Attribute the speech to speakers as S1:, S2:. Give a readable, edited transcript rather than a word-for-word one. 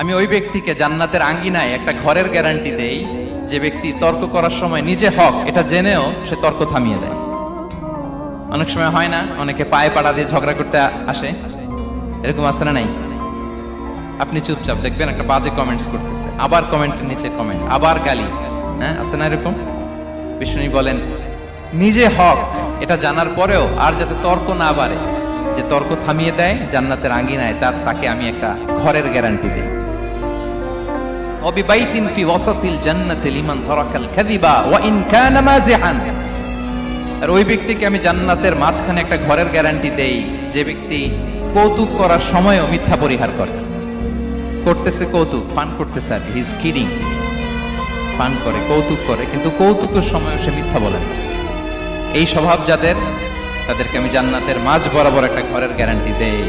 S1: আমি ওই ব্যক্তিকে জান্নাতের আঙ্গিনায় একটা ঘরের গ্যারান্টি দেই যে ব্যক্তি তর্ক করার সময় নিজে হক এটা জেনেও সে তর্ক থামিয়ে দেয়। অনেক সময় হয় না, অনেকে পায়ে পাড়া দিয়ে ঝগড়া করতে আসে, এরকম আছে না নাই? আপনি চুপচাপ দেখবেন একটা বাজে কমেন্টস করতেছে, আবার কমেন্টের নিচে কমেন্ট, আবার গালি, হ্যাঁ আছে না এরকম? বিষ্ণু বলেন নিজে হক এটা জানার পরেও আর যাতে তর্ক না বাড়ে, যে তর্ক থামিয়ে দেয় জান্নাতের আঙ্গিনায়, তাকে আমি একটা ঘরের গ্যারান্টি দেই। ওয়াবিবাইতিন ফি ওয়াসাতিল জান্নাতি লিমান তারাকাল কাযিবা ওয়া ইন কানা মাযিহান। আর ওই ব্যক্তিকে আমি জান্নাতের মাঝখানে একটা ঘরের গ্যারান্টি দেই যে ব্যক্তি কৌতুক করার সময়ও মিথ্যা পরিহার করে। করতেছে কৌতুক, ফান করতেছে, আর হি ইজ কিডিং, ফান করে, কৌতুক করে, কিন্তু কৌতুকের সময়ও সে মিথ্যা বলে না। এই স্বভাব যাদের, তাদেরকে আমি জান্নাতের মাঝ বরাবর একটা ঘরের গ্যারান্টি দেই।